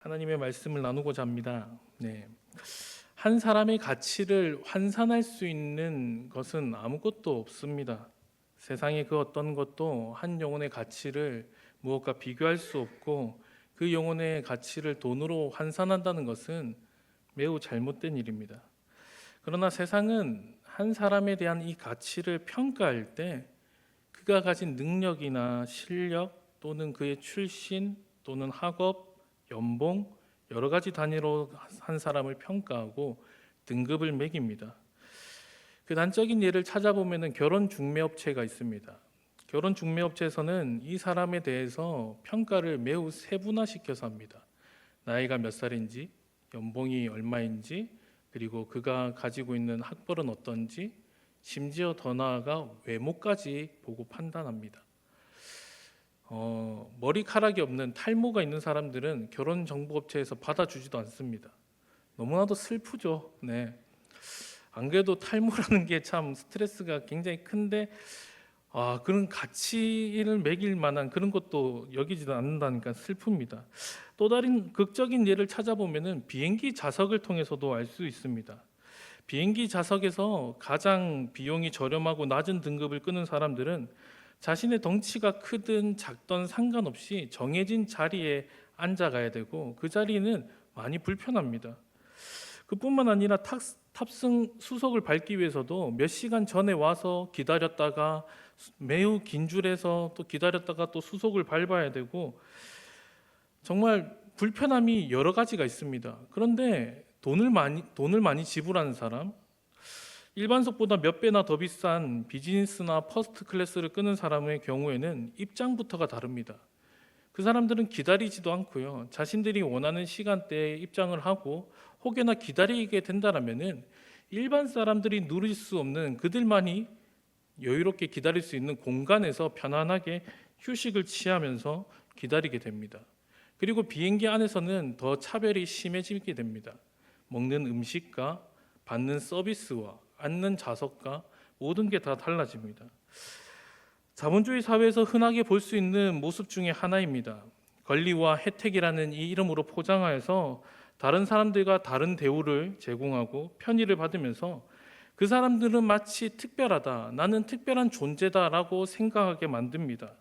하나님의 말씀을 나누고자 합니다. 한 사람의 가치를 환산할 수 있는 것은 아무것도 없습니다. 세상의 그 어떤 것도 한 영혼의 가치를 무엇과 비교할 수 없고, 그 영혼의 가치를 돈으로 환산한다는 것은 매우 잘못된 일입니다. 그러나 세상은 한 사람에 대한 이 가치를 평가할 때 그가 가진 능력이나 실력 또는 그의 출신 또는 학업, 연봉, 여러 가지 단위로 한 사람을 평가하고 등급을 매깁니다. 그 단적인 예를 찾아보면 결혼 중매업체가 있습니다. 결혼 중매업체에서는 이 사람에 대해서 평가를 매우 세분화시켜서 합니다. 나이가 몇 살인지, 연봉이 얼마인지, 그리고 그가 가지고 있는 학벌은 어떤지, 심지어 더 나아가 외모까지 보고 판단합니다. 머리카락이 없는 탈모가 있는 사람들은 결혼정보업체에서 받아주지도 않습니다. 너무나도 슬프죠. 안 그래도 탈모라는 게 참 스트레스가 굉장히 큰데 그런 가치를 매길 만한 그런 것도 여기지도 않는다니까 슬픕니다. 또 다른 극적인 예를 찾아보면 비행기 좌석을 통해서도 알 수 있습니다. 비행기 좌석에서 가장 비용이 저렴하고 낮은 등급을 끄는 사람들은 자신의 덩치가 크든 작든 상관없이 정해진 자리에 앉아가야 되고, 그 자리는 많이 불편합니다. 그뿐만 아니라 탑승 수석을 밟기 위해서도 몇 시간 전에 와서 기다렸다가 매우 긴 줄에서 또 기다렸다가 또 수속을 밟아야 되고, 정말 불편함이 여러 가지가 있습니다. 그런데 돈을 많이 지불하는 사람, 일반석보다 몇 배나 더 비싼 비즈니스나 퍼스트 클래스를 끄는 사람의 경우에는 입장부터가 다릅니다. 그 사람들은 기다리지도 않고요, 자신들이 원하는 시간대에 입장을 하고 혹여나 기다리게 된다라면은 일반 사람들이 누릴 수 없는, 그들만이 여유롭게 기다릴 수 있는 공간에서 편안하게 휴식을 취하면서 기다리게 됩니다. 그리고 비행기 안에서는 더 차별이 심해지게 됩니다. 먹는 음식과 받는 서비스와 앉는 좌석과 모든 게 다 달라집니다. 자본주의 사회에서 흔하게 볼 수 있는 모습 중에 하나입니다. 권리와 혜택이라는 이 이름으로 포장하여서 다른 사람들과 다른 대우를 제공하고 편의를 받으면서 그 사람들은 마치 특별하다, 나는 특별한 존재다라고 생각하게 만듭니다.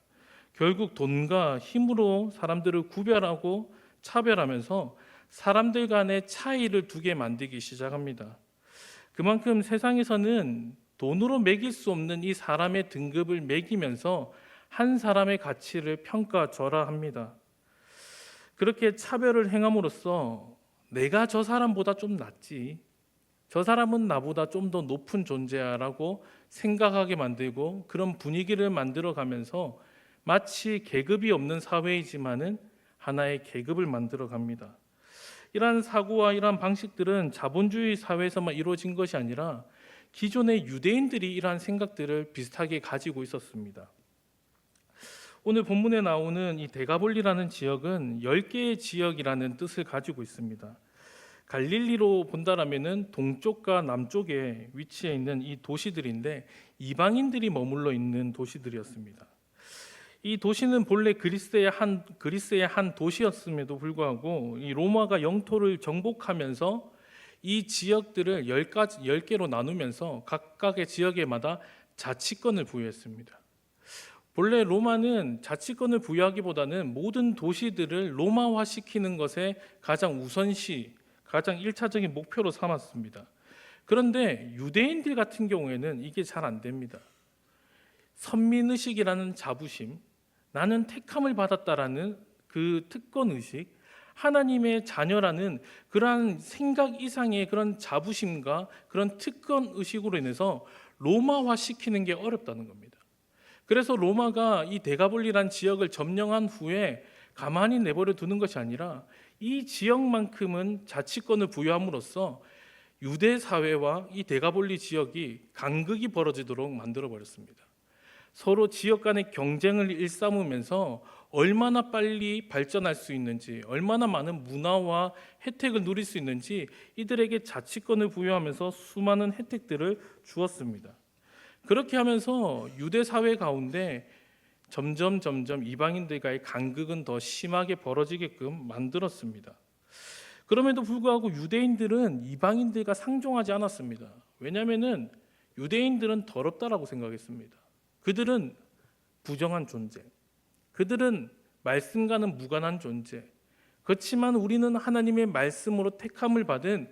결국 돈과 힘으로 사람들을 구별하고 차별하면서 사람들 간의 차이를 두게 만들기 시작합니다. 그만큼 세상에서는 돈으로 매길 수 없는 이 사람의 등급을 매기면서 한 사람의 가치를 평가절하합니다. 그렇게 차별을 행함으로써 내가 저 사람보다 좀 낫지, 저 사람은 나보다 좀 더 높은 존재야라고 생각하게 만들고, 그런 분위기를 만들어가면서 마치 계급이 없는 사회이지만은 하나의 계급을 만들어갑니다. 이러한 사고와 이러한 방식들은 자본주의 사회에서만 이루어진 것이 아니라 기존의 유대인들이 이러한 생각들을 비슷하게 가지고 있었습니다. 오늘 본문에 나오는 이 데가볼리라는 지역은 10개의 지역이라는 뜻을 가지고 있습니다. 갈릴리로 본다라면은 동쪽과 남쪽에 위치해 있는 이 도시들인데 이방인들이 머물러 있는 도시들이었습니다. 이 도시는 본래 그리스의 한 도시였음에도 불구하고 이 로마가 영토를 정복하면서 이 지역들을 10개로 나누면서 각각의 지역에마다 자치권을 부여했습니다. 본래 로마는 자치권을 부여하기보다는 모든 도시들을 로마화시키는 것에 가장 우선시, 가장 1차적인 목표로 삼았습니다. 그런데 유대인들 같은 경우에는 이게 잘 안 됩니다. 선민의식이라는 자부심, 나는 택함을 받았다라는 그 특권의식, 하나님의 자녀라는 그러한 생각 이상의 그런 자부심과 그런 특권의식으로 인해서 로마화시키는 게 어렵다는 겁니다. 그래서 로마가 이 데가볼리라는 지역을 점령한 후에 가만히 내버려 두는 것이 아니라 이 지역만큼은 자치권을 부여함으로써 유대 사회와 이 데가볼리 지역이 간극이 벌어지도록 만들어 버렸습니다. 서로 지역 간의 경쟁을 일삼으면서 얼마나 빨리 발전할 수 있는지, 얼마나 많은 문화와 혜택을 누릴 수 있는지 이들에게 자치권을 부여하면서 수많은 혜택들을 주었습니다. 그렇게 하면서 유대 사회 가운데 점점 이방인들과의 간극은 더 심하게 벌어지게끔 만들었습니다. 그럼에도 불구하고 유대인들은 이방인들과 상종하지 않았습니다. 왜냐하면 유대인들은 더럽다라고 생각했습니다. 그들은 부정한 존재, 그들은 말씀과는 무관한 존재. 그렇지만 우리는 하나님의 말씀으로 택함을 받은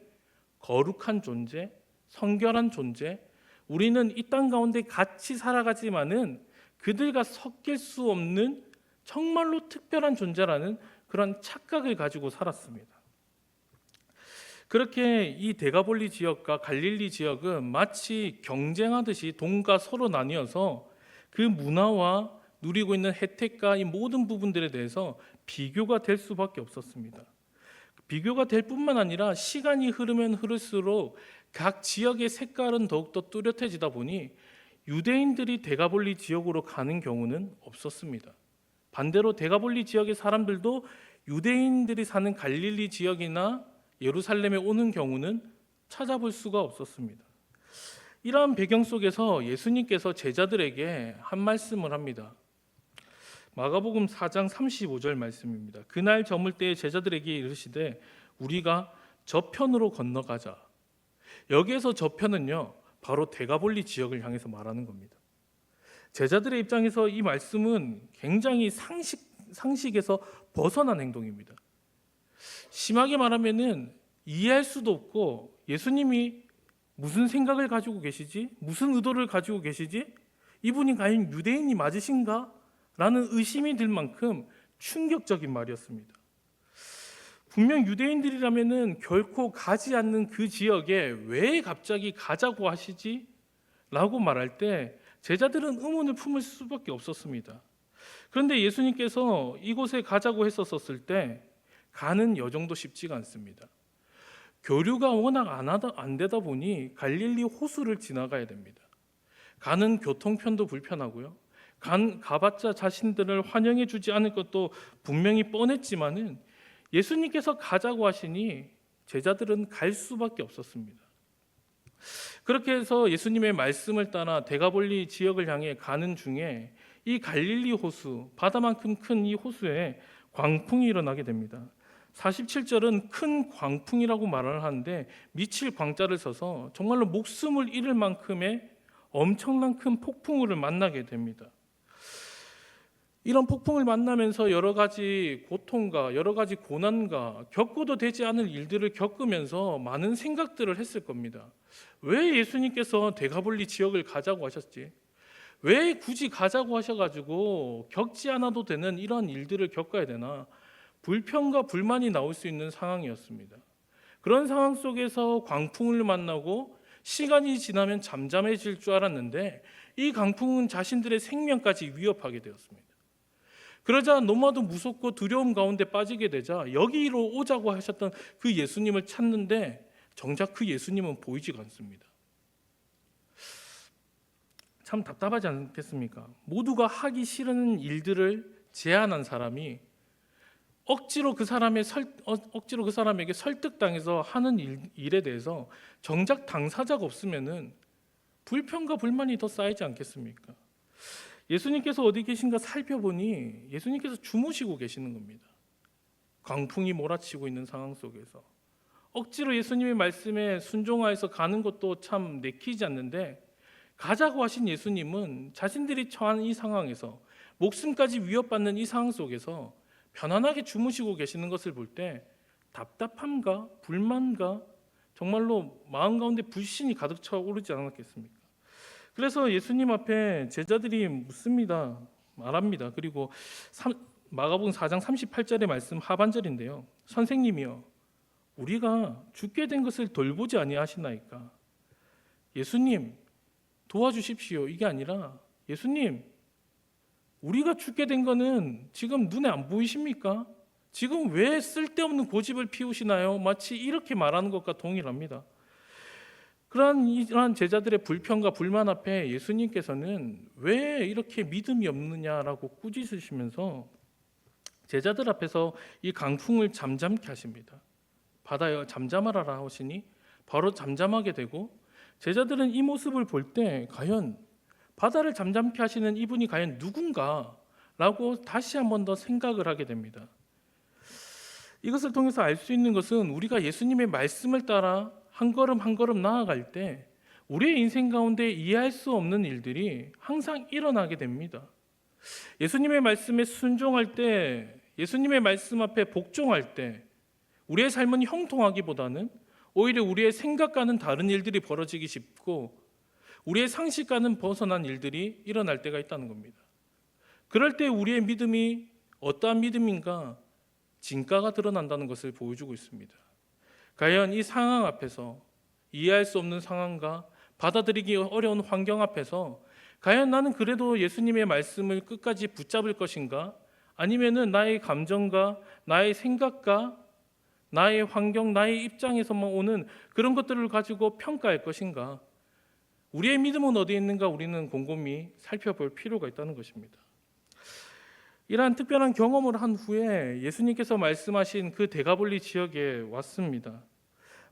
거룩한 존재, 성결한 존재. 우리는 이 땅 가운데 같이 살아가지만은 그들과 섞일 수 없는 정말로 특별한 존재라는 그런 착각을 가지고 살았습니다. 그렇게 이 데가볼리 지역과 갈릴리 지역은 마치 경쟁하듯이 동과 서로 나뉘어서 그 문화와 누리고 있는 혜택과 이 모든 부분들에 대해서 비교가 될 수밖에 없었습니다. 비교가 될 뿐만 아니라 시간이 흐르면 흐를수록 각 지역의 색깔은 더욱더 뚜렷해지다 보니 유대인들이 데가볼리 지역으로 가는 경우는 없었습니다. 반대로 데가볼리 지역의 사람들도 유대인들이 사는 갈릴리 지역이나 예루살렘에 오는 경우는 찾아볼 수가 없었습니다. 이러한 배경 속에서 예수님께서 제자들에게 한 말씀을 합니다. 마가복음 4장 35절 말씀입니다. 그날 저물 때에 제자들에게 이르시되 우리가 저편으로 건너가자. 여기에서 저편은요, 바로 데가볼리 지역을 향해서 말하는 겁니다. 제자들의 입장에서 이 말씀은 굉장히 상식에서 벗어난 행동입니다. 심하게 말하면은 이해할 수도 없고, 예수님이 무슨 생각을 가지고 계시지? 무슨 의도를 가지고 계시지? 이분이 과연 유대인이 맞으신가? 라는 의심이 들 만큼 충격적인 말이었습니다. 분명 유대인들이라면은 결코 가지 않는 그 지역에 왜 갑자기 가자고 하시지? 라고 말할 때 제자들은 의문을 품을 수밖에 없었습니다. 그런데 예수님께서 이곳에 가자고 했었을 때 가는 여정도 쉽지가 않습니다. 교류가 워낙 안 되다 보니 갈릴리 호수를 지나가야 됩니다. 가는 교통편도 불편하고요. 가봤자 자신들을 환영해 주지 않을 것도 분명히 뻔했지만은 예수님께서 가자고 하시니 제자들은 갈 수밖에 없었습니다. 그렇게 해서 예수님의 말씀을 따라 데가볼리 지역을 향해 가는 중에 이 갈릴리 호수, 바다만큼 큰 이 호수에 광풍이 일어나게 됩니다. 47절은 큰 광풍이라고 말을 하는데 미칠 광자를 써서 정말로 목숨을 잃을 만큼의 엄청난 큰 폭풍우를 만나게 됩니다. 이런 폭풍을 만나면서 여러 가지 고통과 여러 가지 고난과 겪어도 되지 않을 일들을 겪으면서 많은 생각들을 했을 겁니다. 왜 예수님께서 데가볼리 지역을 가자고 하셨지? 왜 굳이 가자고 하셔가지고 겪지 않아도 되는 이런 일들을 겪어야 되나? 불평과 불만이 나올 수 있는 상황이었습니다. 그런 상황 속에서 광풍을 만나고 시간이 지나면 잠잠해질 줄 알았는데 이 광풍은 자신들의 생명까지 위협하게 되었습니다. 그러자 너무나도 무섭고 두려움 가운데 빠지게 되자 여기로 오자고 하셨던 그 예수님을 찾는데 정작 그 예수님은 보이지가 않습니다. 참 답답하지 않겠습니까? 모두가 하기 싫은 일들을 제안한 사람이 억지로 그 사람에게 설득당해서 하는 일에 대해서 정작 당사자가 없으면은 불평과 불만이 더 쌓이지 않겠습니까? 예수님께서 어디 계신가 살펴보니 예수님께서 주무시고 계시는 겁니다. 광풍이 몰아치고 있는 상황 속에서 억지로 예수님의 말씀에 순종하여서 가는 것도 참 내키지 않는데 가자고 하신 예수님은 자신들이 처한 이 상황에서 목숨까지 위협받는 이 상황 속에서 편안하게 주무시고 계시는 것을 볼 때 답답함과 불만과 정말로 마음 가운데 불신이 가득 차오르지 않았겠습니까? 그래서 예수님 앞에 제자들이 묻습니다. 말합니다. 그리고 마가복음 4장 38절의 말씀 하반절인데요. 선생님이여 우리가 죽게 된 것을 돌보지 아니하시나이까? 예수님 도와주십시오. 이게 아니라 예수님 우리가 죽게 된 거는 지금 눈에 안 보이십니까? 지금 왜 쓸데없는 고집을 피우시나요? 마치 이렇게 말하는 것과 동일합니다. 이러한 제자들의 불평과 불만 앞에 예수님께서는 왜 이렇게 믿음이 없느냐라고 꾸짖으시면서 제자들 앞에서 이 강풍을 잠잠케 하십니다. 바다여 잠잠하라 하시니 바로 잠잠하게 되고 제자들은 이 모습을 볼 때 과연 바다를 잠잠케 하시는 이분이 과연 누군가라고 다시 한 번 더 생각을 하게 됩니다. 이것을 통해서 알 수 있는 것은 우리가 예수님의 말씀을 따라 한 걸음 한 걸음 나아갈 때 우리의 인생 가운데 이해할 수 없는 일들이 항상 일어나게 됩니다. 예수님의 말씀에 순종할 때, 예수님의 말씀 앞에 복종할 때 우리의 삶은 형통하기보다는 오히려 우리의 생각과는 다른 일들이 벌어지기 쉽고 우리의 상식과는 벗어난 일들이 일어날 때가 있다는 겁니다. 그럴 때 우리의 믿음이 어떠한 믿음인가? 진가가 드러난다는 것을 보여주고 있습니다. 과연 이 상황 앞에서, 이해할 수 없는 상황과 받아들이기 어려운 환경 앞에서 과연 나는 그래도 예수님의 말씀을 끝까지 붙잡을 것인가? 아니면은 나의 감정과 나의 생각과 나의 환경, 나의 입장에서만 오는 그런 것들을 가지고 평가할 것인가? 우리의 믿음은 어디에 있는가 우리는 곰곰이 살펴볼 필요가 있다는 것입니다. 이러한 특별한 경험을 한 후에 예수님께서 말씀하신 그 데가볼리 지역에 왔습니다.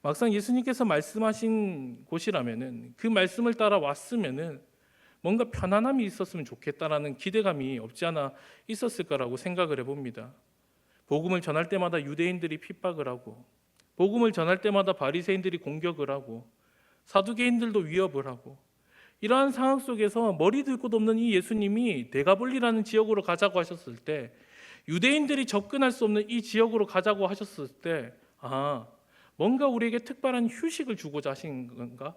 막상 예수님께서 말씀하신 곳이라면은 그 말씀을 따라 왔으면은 뭔가 편안함이 있었으면 좋겠다라는 기대감이 없지 않아 있었을 거라고 생각을 해봅니다. 복음을 전할 때마다 유대인들이 핍박을 하고, 복음을 전할 때마다 바리새인들이 공격을 하고, 사두개인들도 위협을 하고, 이러한 상황 속에서 머리 들 곳 없는 이 예수님이 데가볼리라는 지역으로 가자고 하셨을 때, 유대인들이 접근할 수 없는 이 지역으로 가자고 하셨을 때, 뭔가 우리에게 특별한 휴식을 주고자 하신 건가?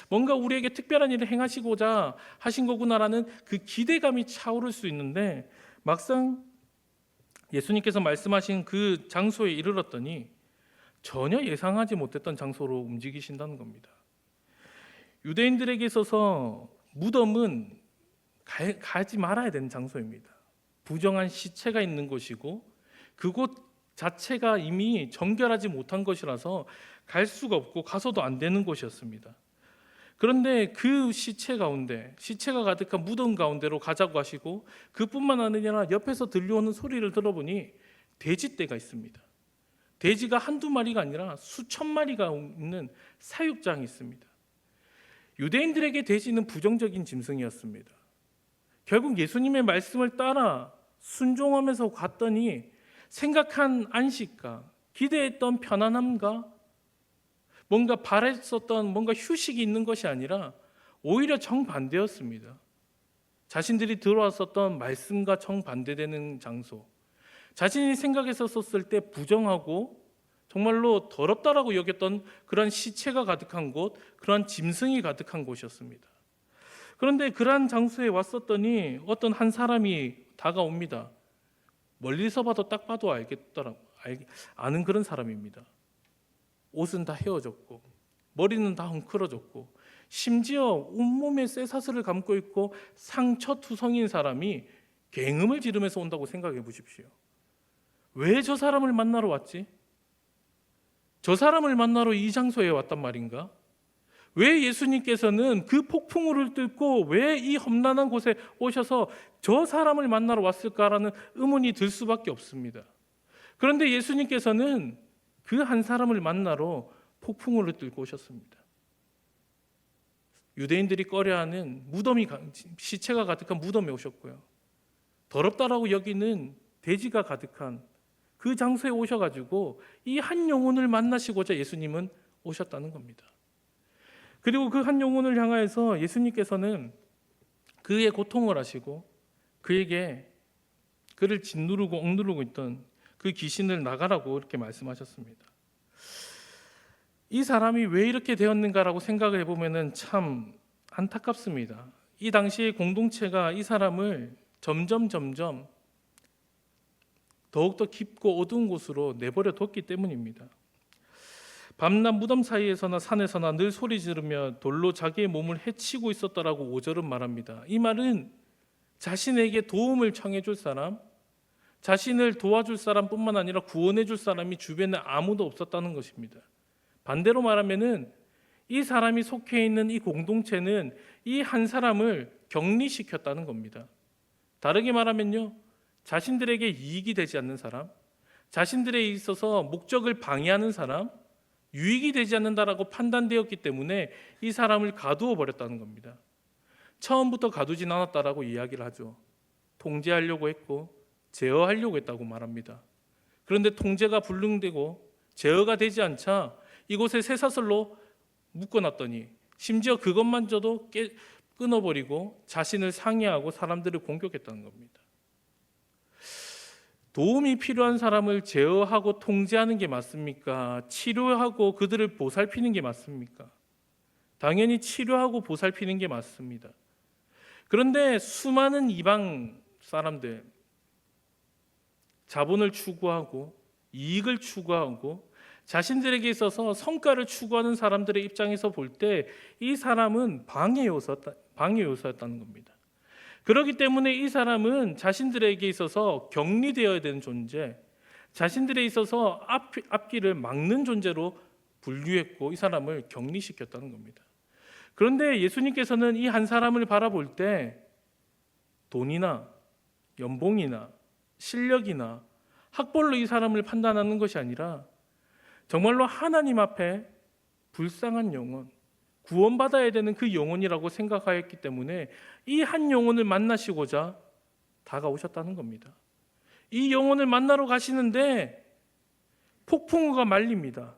뭔가 우리에게 특별한 일을 행하시고자 하신 거구나라는 그 기대감이 차오를 수 있는데, 막상 예수님께서 말씀하신 그 장소에 이르렀더니 전혀 예상하지 못했던 장소로 움직이신다는 겁니다. 유대인들에게 있어서 무덤은 가지 말아야 되는 장소입니다. 부정한 시체가 있는 곳이고 그곳 자체가 이미 정결하지 못한 것이라서 갈 수가 없고 가서도 안 되는 곳이었습니다. 그런데 그 시체 가운데, 시체가 가득한 무덤 가운데로 가자고 하시고 그뿐만 아니라 옆에서 들려오는 소리를 들어보니 돼지떼가 있습니다. 돼지가 한두 마리가 아니라 수천 마리가 있는 사육장이 있습니다. 유대인들에게 돼지는 부정적인 짐승이었습니다. 결국 예수님의 말씀을 따라 순종하면서 갔더니 생각한 안식과 기대했던 편안함과 뭔가 바랬었던 뭔가 휴식이 있는 것이 아니라 오히려 정반대였습니다. 자신들이 들어왔었던 말씀과 정반대되는 장소, 자신이 생각했었을 때 부정하고 정말로 더럽다라고 여겼던 그런 시체가 가득한 곳, 그런 짐승이 가득한 곳이었습니다. 그런데 그러한 장소에 왔었더니 어떤 한 사람이 다가옵니다. 멀리서 봐도 딱 봐도 아는 그런 사람입니다. 옷은 다 헤어졌고 머리는 다 헝클어졌고 심지어 온몸에 쇠사슬을 감고 있고 상처투성인 사람이 굉음을 지르면서 온다고 생각해 보십시오. 왜 저 사람을 만나러 왔지? 저 사람을 만나러 이 장소에 왔단 말인가? 왜 예수님께서는 그 폭풍우를 뚫고 왜 이 험난한 곳에 오셔서 저 사람을 만나러 왔을까라는 의문이 들 수밖에 없습니다. 그런데 예수님께서는 그 한 사람을 만나러 폭풍우를 뚫고 오셨습니다. 유대인들이 꺼려하는 시체가 가득한 무덤에 오셨고요. 더럽다라고 여기는 돼지가 가득한 그 장소에 오셔가지고 이 한 영혼을 만나시고자 예수님은 오셨다는 겁니다. 그리고 그 한 영혼을 향하여서 예수님께서는 그의 고통을 하시고 그를 짓누르고 억누르고 있던 그 귀신을 나가라고 이렇게 말씀하셨습니다. 이 사람이 왜 이렇게 되었는가라고 생각을 해보면 참 안타깝습니다. 이 당시의 공동체가 이 사람을 점점 더욱더 깊고 어두운 곳으로 내버려 뒀기 때문입니다. 밤낮 무덤 사이에서나 산에서나 늘 소리 지르며 돌로 자기의 몸을 해치고 있었다라고 5절은 말합니다. 이 말은 자신에게 도움을 청해 줄 사람, 자신을 도와줄 사람뿐만 아니라 구원해 줄 사람이 주변에 아무도 없었다는 것입니다. 반대로 말하면은 이 사람이 속해 있는 이 공동체는 이 한 사람을 격리시켰다는 겁니다. 다르게 말하면요, 자신들에게 이익이 되지 않는 사람, 자신들에 있어서 목적을 방해하는 사람, 유익이 되지 않는다라고 판단되었기 때문에 이 사람을 가두어 버렸다는 겁니다. 처음부터 가두진 않았다라고 이야기를 하죠. 통제하려고 했고 제어하려고 했다고 말합니다. 그런데 통제가 불능되고 제어가 되지 않자 이곳에 쇠사슬로 묶어놨더니 심지어 그것만저도 끊어버리고 자신을 상해하고 사람들을 공격했다는 겁니다. 도움이 필요한 사람을 제어하고 통제하는 게 맞습니까? 치료하고 그들을 보살피는 게 맞습니까? 당연히 치료하고 보살피는 게 맞습니다. 그런데 수많은 이방 사람들, 자본을 추구하고 이익을 추구하고 자신들에게 있어서 성과를 추구하는 사람들의 입장에서 볼 때 이 사람은 방해 요소였다는 겁니다. 그렇기 때문에 이 사람은 자신들에게 있어서 격리되어야 되는 존재, 자신들에 있어서 앞길을 막는 존재로 분류했고 이 사람을 격리시켰다는 겁니다. 그런데 예수님께서는 이 한 사람을 바라볼 때 돈이나 연봉이나 실력이나 학벌로 이 사람을 판단하는 것이 아니라 정말로 하나님 앞에 불쌍한 영혼, 구원받아야 되는 그 영혼이라고 생각하였기 때문에 이 한 영혼을 만나시고자 다가오셨다는 겁니다. 이 영혼을 만나러 가시는데 폭풍우가 말립니다.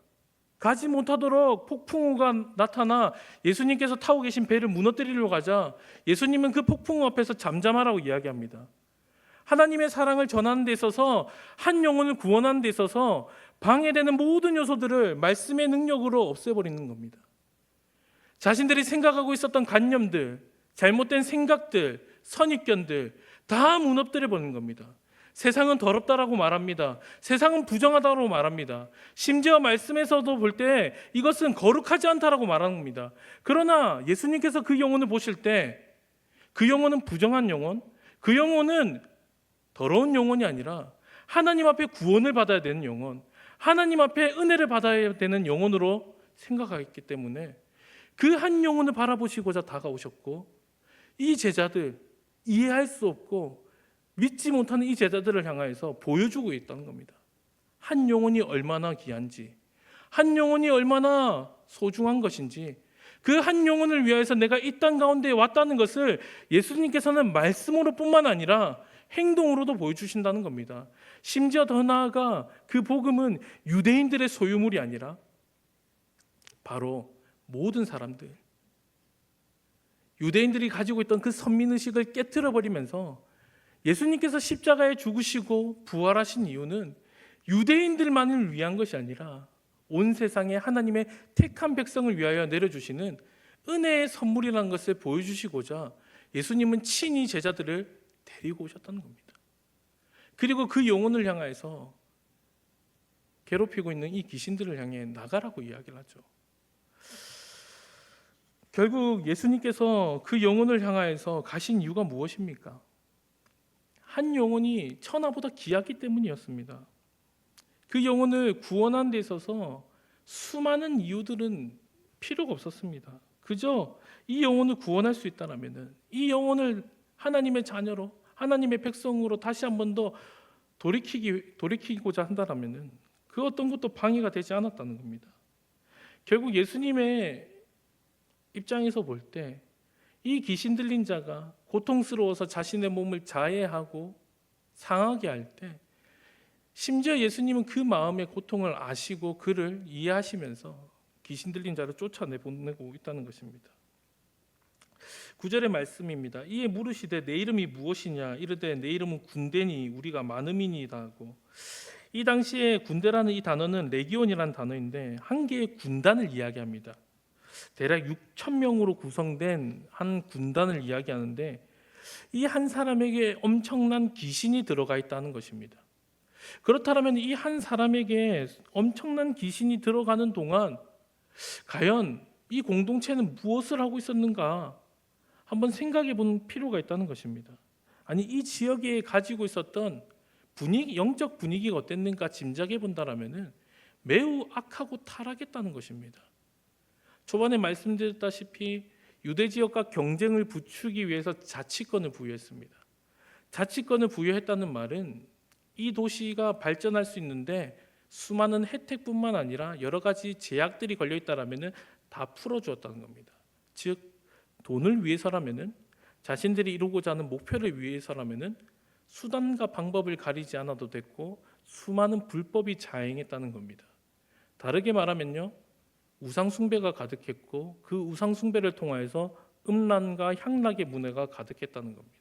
가지 못하도록 폭풍우가 나타나 예수님께서 타고 계신 배를 무너뜨리려고 하자 예수님은 그 폭풍우 앞에서 잠잠하라고 이야기합니다. 하나님의 사랑을 전하는 데 있어서 한 영혼을 구원하는 데 있어서 방해되는 모든 요소들을 말씀의 능력으로 없애버리는 겁니다. 자신들이 생각하고 있었던 관념들, 잘못된 생각들, 선입견들 다 무너뜨려 버리는 겁니다. 세상은 더럽다라고 말합니다. 세상은 부정하다고 말합니다. 심지어 말씀에서도 볼 때 이것은 거룩하지 않다라고 말하는 겁니다. 그러나 예수님께서 그 영혼을 보실 때 그 영혼은 부정한 영혼, 그 영혼은 더러운 영혼이 아니라 하나님 앞에 구원을 받아야 되는 영혼, 하나님 앞에 은혜를 받아야 되는 영혼으로 생각하기 때문에 그 한 영혼을 바라보시고자 다가오셨고 이 제자들, 이해할 수 없고 믿지 못하는 이 제자들을 향하여서 보여주고 있다는 겁니다. 한 영혼이 얼마나 귀한지, 한 영혼이 얼마나 소중한 것인지, 그 한 영혼을 위하여서 내가 이 땅 가운데 왔다는 것을 예수님께서는 말씀으로 뿐만 아니라 행동으로도 보여주신다는 겁니다. 심지어 더 나아가 그 복음은 유대인들의 소유물이 아니라 바로 모든 사람들, 유대인들이 가지고 있던 그 선민의식을 깨트려 버리면서 예수님께서 십자가에 죽으시고 부활하신 이유는 유대인들만을 위한 것이 아니라 온 세상에 하나님의 택한 백성을 위하여 내려주시는 은혜의 선물이라는 것을 보여주시고자 예수님은 친히 제자들을 데리고 오셨다는 겁니다. 그리고 그 영혼을 향하여서 괴롭히고 있는 이 귀신들을 향해 나가라고 이야기를 하죠. 결국 예수님께서 그 영혼을 향하여서 가신 이유가 무엇입니까? 한 영혼이 천하보다 귀하기 때문이었습니다. 그 영혼을 구원하는 데 있어서 수많은 이유들은 필요가 없었습니다. 그저 이 영혼을 구원할 수 있다라면은, 이 영혼을 하나님의 자녀로, 하나님의 백성으로 다시 한 번 더 돌이키고자 한다라면은 그 어떤 것도 방해가 되지 않았다는 겁니다. 결국 예수님의 입장에서 볼 때 이 귀신 들린 자가 고통스러워서 자신의 몸을 자해하고 상하게 할 때 심지어 예수님은 그 마음의 고통을 아시고 그를 이해하시면서 귀신 들린 자를 쫓아내보내고 있다는 것입니다. 9절의 말씀입니다. 이에 물으시되 내 이름이 무엇이냐 이르되 내 이름은 군대니 우리가 많음이니이다 하고, 이 당시에 군대라는 이 단어는 레기온이라는 단어인데 한 개의 군단을 이야기합니다. 대략 6,000명으로 구성된 한 군단을 이야기하는데 이 한 사람에게 엄청난 귀신이 들어가 있다는 것입니다. 그렇다면 이 한 사람에게 엄청난 귀신이 들어가는 동안 과연 이 공동체는 무엇을 하고 있었는가 한번 생각해 볼 필요가 있다는 것입니다. 아니, 이 지역에 가지고 있었던 분위기, 영적 분위기가 어땠는가 짐작해 본다라면은 매우 악하고 타락했다는 것입니다. 초반에 말씀드렸다시피 유대 지역과 경쟁을 부추기 위해서 자치권을 부여했습니다. 자치권을 부여했다는 말은 이 도시가 발전할 수 있는데 수많은 혜택뿐만 아니라 여러 가지 제약들이 걸려 있다라면은 다 풀어주었다는 겁니다. 즉 돈을 위해서라면은, 자신들이 이루고자 하는 목표를 위해서라면은 수단과 방법을 가리지 않아도 됐고 수많은 불법이 자행했다는 겁니다. 다르게 말하면요, 우상 숭배가 가득했고 그 우상 숭배를 통하여서 음란과 향락의 문화가 가득했다는 겁니다.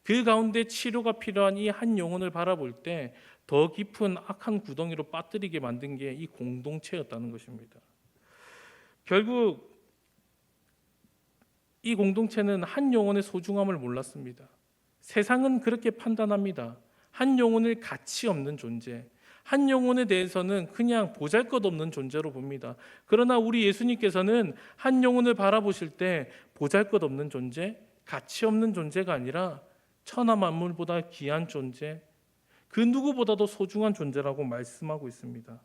그 가운데 치료가 필요한 이 한 영혼을 바라볼 때 더 깊은 악한 구덩이로 빠뜨리게 만든 게 이 공동체였다는 것입니다. 결국 이 공동체는 한 영혼의 소중함을 몰랐습니다. 세상은 그렇게 판단합니다. 한 영혼을 가치 없는 존재, 한 영혼에 대해서는 그냥 보잘것없는 존재로 봅니다. 그러나 우리 예수님께서는 한 영혼을 바라보실 때 보잘것없는 존재, 가치 없는 존재가 아니라 천하 만물보다 귀한 존재, 그 누구보다도 소중한 존재라고 말씀하고 있습니다.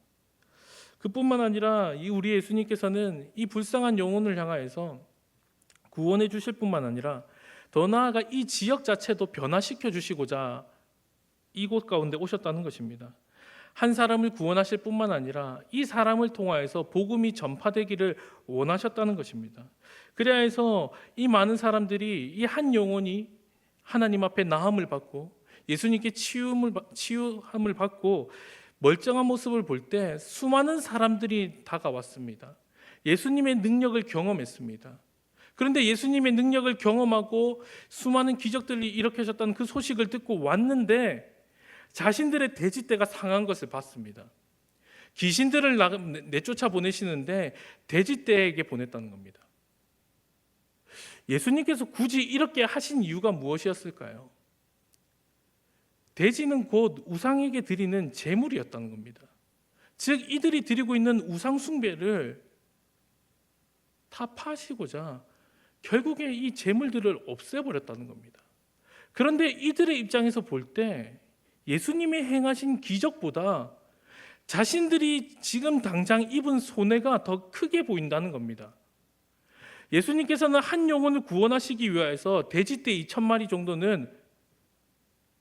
그뿐만 아니라 이 우리 예수님께서는 이 불쌍한 영혼을 향하여서 구원해 주실 뿐만 아니라 더 나아가 이 지역 자체도 변화시켜 주시고자 이곳 가운데 오셨다는 것입니다. 한 사람을 구원하실 뿐만 아니라 이 사람을 통하여서 복음이 전파되기를 원하셨다는 것입니다. 그래야 해서 이 많은 사람들이 이 한 영혼이 하나님 앞에 나음을 받고 예수님께 치유함을 받고 멀쩡한 모습을 볼 때 수많은 사람들이 다가왔습니다. 예수님의 능력을 경험했습니다. 그런데 예수님의 능력을 경험하고 수많은 기적들을 일으키셨다는 그 소식을 듣고 왔는데 자신들의 돼지떼가 상한 것을 봤습니다. 귀신들을 내쫓아 보내시는데 돼지떼에게 보냈다는 겁니다. 예수님께서 굳이 이렇게 하신 이유가 무엇이었을까요? 돼지는 곧 우상에게 드리는 제물이었다는 겁니다. 즉 이들이 드리고 있는 우상 숭배를 타파하시고자 결국에 이 제물들을 없애버렸다는 겁니다. 그런데 이들의 입장에서 볼 때 예수님이 행하신 기적보다 자신들이 지금 당장 입은 손해가 더 크게 보인다는 겁니다. 예수님께서는 한 영혼을 구원하시기 위해서 돼지떼 2,000마리 정도는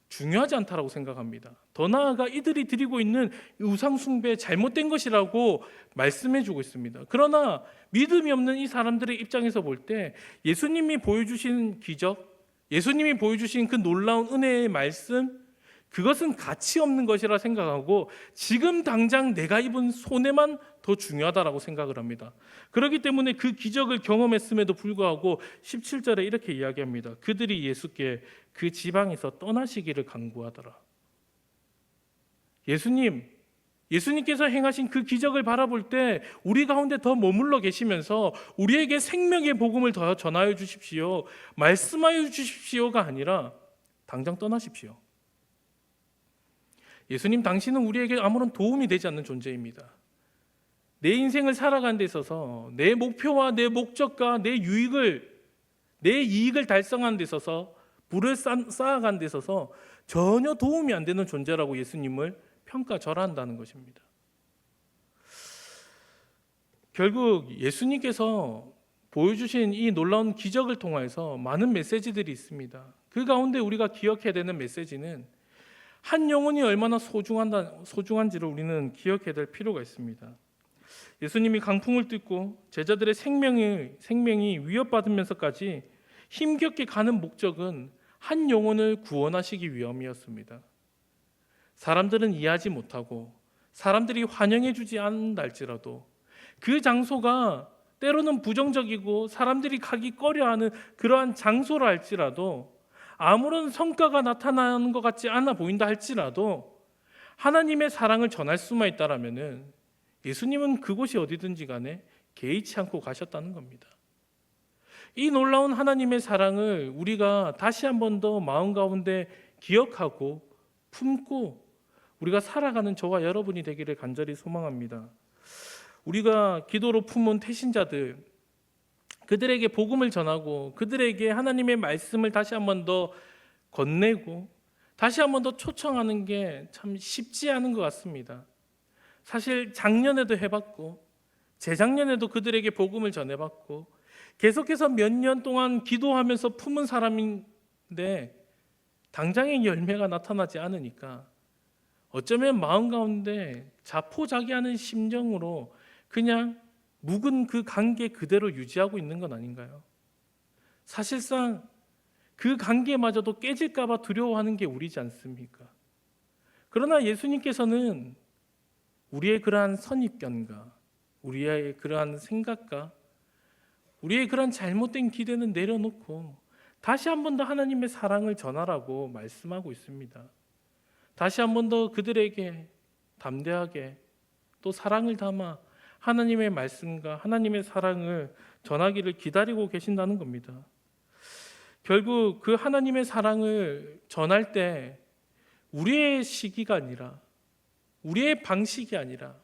중요하지 않다라고 생각합니다. 더 나아가 이들이 드리고 있는 우상 숭배 잘못된 것이라고 말씀해 주고 있습니다. 그러나 믿음이 없는 이 사람들의 입장에서 볼 때 예수님이 보여주신 기적, 예수님이 보여주신 그 놀라운 은혜의 말씀, 그것은 가치 없는 것이라 생각하고 지금 당장 내가 입은 손해만 더 중요하다라고 생각을 합니다. 그렇기 때문에 그 기적을 경험했음에도 불구하고 17절에 이렇게 이야기합니다. 그들이 예수께 그 지방에서 떠나시기를 간구하더라. 예수님께서 행하신 그 기적을 바라볼 때 우리 가운데 더 머물러 계시면서 우리에게 생명의 복음을 더 전하여 주십시오, 말씀하여 주십시오가 아니라 당장 떠나십시오. 예수님 당신은 우리에게 아무런 도움이 되지 않는 존재입니다. 내 인생을 살아가는 데 있어서 내 목표와 내 목적과 내 이익을 달성하는 데 있어서 부를 쌓아가는 데 있어서 전혀 도움이 안 되는 존재라고 예수님을 평가절하한다는 것입니다. 결국 예수님께서 보여주신 이 놀라운 기적을 통해서 많은 메시지들이 있습니다. 그 가운데 우리가 기억해야 되는 메시지는 한 영혼이 얼마나 소중한지를 우리는 기억해야 될 필요가 있습니다. 예수님이 강풍을 뚫고 제자들의 생명이 위협받으면서까지 힘겹게 가는 목적은 한 영혼을 구원하시기 위함이었습니다. 사람들은 이해하지 못하고 사람들이 환영해 주지 않는다 할지라도 그 장소가 때로는 부정적이고 사람들이 가기 꺼려하는 그러한 장소라 할지라도 아무런 성과가 나타나는 것 같지 않아 보인다 할지라도 하나님의 사랑을 전할 수만 있다라면은 예수님은 그곳이 어디든지 간에 개의치 않고 가셨다는 겁니다. 이 놀라운 하나님의 사랑을 우리가 다시 한 번 더 마음 가운데 기억하고 품고 우리가 살아가는 저와 여러분이 되기를 간절히 소망합니다. 우리가 기도로 품은 태신자들, 그들에게 복음을 전하고 그들에게 하나님의 말씀을 다시 한 번 더 건네고 다시 한 번 더 초청하는 게 참 쉽지 않은 것 같습니다. 사실 작년에도 해봤고 재작년에도 그들에게 복음을 전해봤고 계속해서 몇 년 동안 기도하면서 품은 사람인데 당장의 열매가 나타나지 않으니까 어쩌면 마음 가운데 자포자기하는 심정으로 그냥 묵은 그 관계 그대로 유지하고 있는 건 아닌가요? 사실상 그 관계마저도 깨질까 봐 두려워하는 게 우리지 않습니까? 그러나 예수님께서는 우리의 그러한 선입견과 우리의 그러한 생각과 우리의 그러한 잘못된 기대는 내려놓고 다시 한 번 더 하나님의 사랑을 전하라고 말씀하고 있습니다. 다시 한 번 더 그들에게 담대하게 또 사랑을 담아 하나님의 말씀과 하나님의 사랑을 전하기를 기다리고 계신다는 겁니다. 결국 그 하나님의 사랑을 전할 때 우리의 시기가 아니라 우리의 방식이 아니라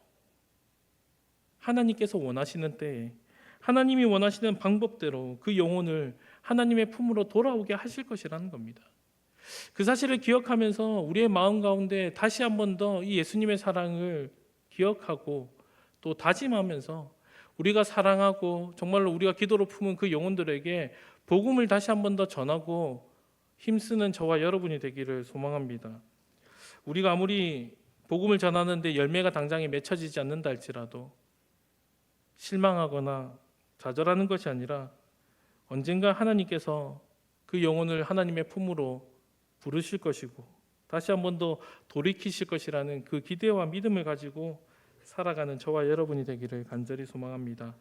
하나님께서 원하시는 때에 하나님이 원하시는 방법대로 그 영혼을 하나님의 품으로 돌아오게 하실 것이라는 겁니다. 그 사실을 기억하면서 우리의 마음 가운데 다시 한 번 더 이 예수님의 사랑을 기억하고 또 다짐하면서 우리가 사랑하고 정말로 우리가 기도로 품은 그 영혼들에게 복음을 다시 한 번 더 전하고 힘쓰는 저와 여러분이 되기를 소망합니다. 우리가 아무리 복음을 전하는데 열매가 당장에 맺혀지지 않는다 할지라도 실망하거나 좌절하는 것이 아니라 언젠가 하나님께서 그 영혼을 하나님의 품으로 부르실 것이고 다시 한 번 더 돌이키실 것이라는 그 기대와 믿음을 가지고 살아가는 저와 여러분이 되기를 간절히 소망합니다.